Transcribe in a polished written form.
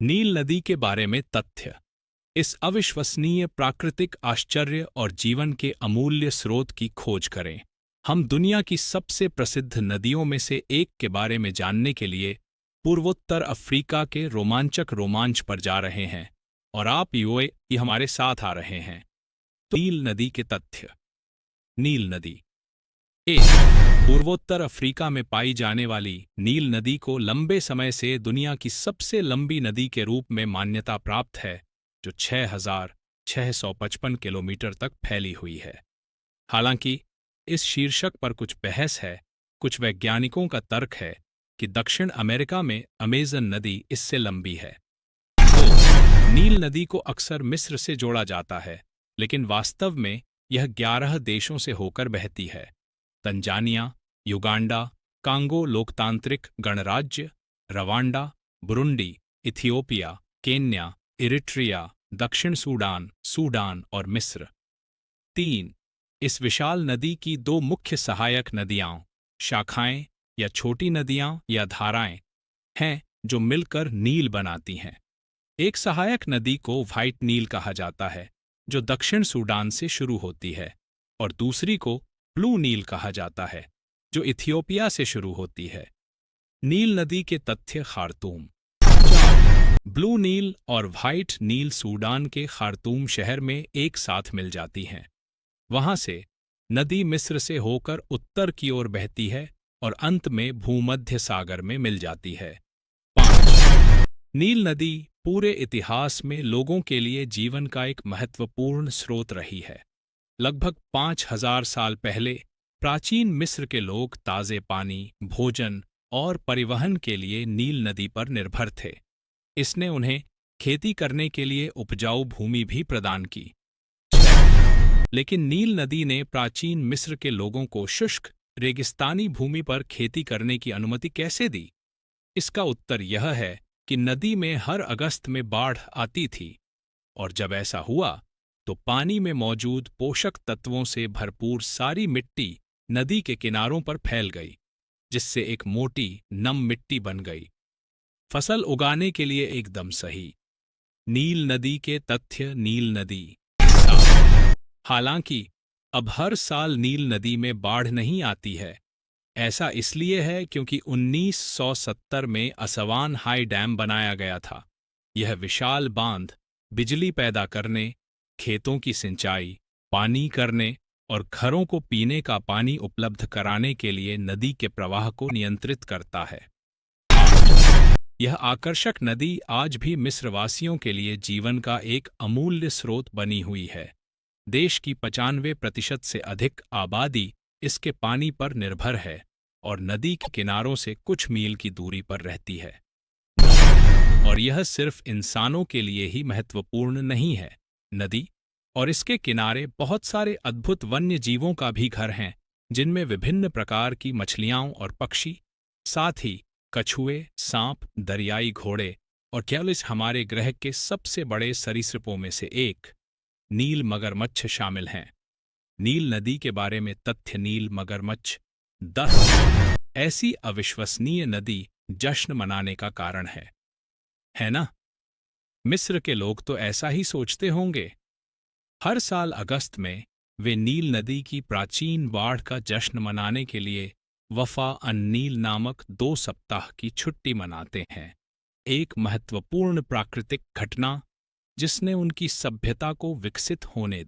नील नदी के बारे में तथ्य। इस अविश्वसनीय प्राकृतिक आश्चर्य और जीवन के अमूल्य स्रोत की खोज करें। हम दुनिया की सबसे प्रसिद्ध नदियों में से एक के बारे में जानने के लिए पूर्वोत्तर अफ्रीका के रोमांचक रोमांच पर जा रहे हैं और आप यूएई हमारे साथ आ रहे हैं। तो नील नदी के तथ्य। नील नदी पूर्वोत्तर अफ्रीका में पाई जाने वाली नील नदी को लंबे समय से दुनिया की सबसे लंबी नदी के रूप में मान्यता प्राप्त है, जो 6,655 किलोमीटर तक फैली हुई है। हालांकि इस शीर्षक पर कुछ बहस है। कुछ वैज्ञानिकों का तर्क है कि दक्षिण अमेरिका में अमेज़न नदी इससे लंबी है। तो नील नदी को अक्सर मिस्र से जोड़ा जाता है, लेकिन वास्तव में यह 11 देशों से होकर बहती है। तंजानिया, युगांडा, कांगो लोकतांत्रिक गणराज्य, Rwanda, Burundi, Ethiopia, Kenya, Eritrea, दक्षिण सूडान, सूडान और मिस्र। 3. इस विशाल नदी की दो मुख्य सहायक नदियां, शाखाएं या छोटी नदियां या धाराएं हैं जो मिलकर नील बनाती हैं। एक सहायक नदी को व्हाइट नील कहा जाता है, जो दक्षिण सूडान से शुरू होती है, और दूसरी को ब्लू नील कहा जाता है, जो इथियोपिया से शुरू होती है। नील नदी के तथ्य। खार्तूम। 4. ब्लू नील और व्हाइट नील सूडान के खार्तूम शहर में एक साथ मिल जाती हैं। वहां से नदी मिस्र से होकर उत्तर की ओर बहती है और अंत में भूमध्य सागर में मिल जाती है। 5. नील नदी पूरे इतिहास में लोगों के लिए जीवन का एक महत्वपूर्ण स्रोत रही है। लगभग 5,000 साल पहले प्राचीन मिस्र के लोग ताज़े पानी, भोजन और परिवहन के लिए नील नदी पर निर्भर थे। इसने उन्हें खेती करने के लिए उपजाऊ भूमि भी प्रदान की। 6. लेकिन नील नदी ने प्राचीन मिस्र के लोगों को शुष्क, रेगिस्तानी भूमि पर खेती करने की अनुमति कैसे दी? इसका उत्तर यह है कि नदी में हर अगस्त में बाढ़ आती थी, और जब ऐसा हुआ तो पानी में मौजूद पोषक तत्वों से भरपूर सारी मिट्टी नदी के किनारों पर फैल गई, जिससे एक मोटी, नम मिट्टी बन गई। फसल उगाने के लिए एकदम सही। नील नदी के तथ्य। नील नदी। हालांकि अब हर साल नील नदी में बाढ़ नहीं आती है। ऐसा इसलिए है क्योंकि 1970 में असवान हाई डैम बनाया गया था। यह विशाल बांध बिजली पैदा करने, खेतों की सिंचाई, पानी करने और घरों को पीने का पानी उपलब्ध कराने के लिए नदी के प्रवाह को नियंत्रित करता है। यह आकर्षक नदी आज भी मिस्रवासियों के लिए जीवन का एक अमूल्य स्रोत बनी हुई है। देश की 95% से अधिक आबादी इसके पानी पर निर्भर है और नदी के किनारों से कुछ मील की दूरी पर रहती है। और यह सिर्फ इंसानों के लिए ही महत्वपूर्ण नहीं है। नदी और इसके किनारे बहुत सारे अद्भुत वन्य जीवों का भी घर हैं, जिनमें विभिन्न प्रकार की मछलियां और पक्षी, साथ ही कछुए, सांप, दरियाई घोड़े और कैलिस हमारे ग्रह के सबसे बड़े सरीसृपों में से एक नील मगरमच्छ शामिल हैं। नील नदी के बारे में तथ्य। नील मगरमच्छ। 10. ऐसी अविश्वसनीय नदी जश्न मनाने का कारण है ना? मिस्र के लोग तो ऐसा ही सोचते होंगे। हर साल अगस्त में वे नील नदी की प्राचीन बाढ़ का जश्न मनाने के लिए वफा अन नील नामक 2 सप्ताह की छुट्टी मनाते हैं। एक महत्वपूर्ण प्राकृतिक घटना जिसने उनकी सभ्यता को विकसित होने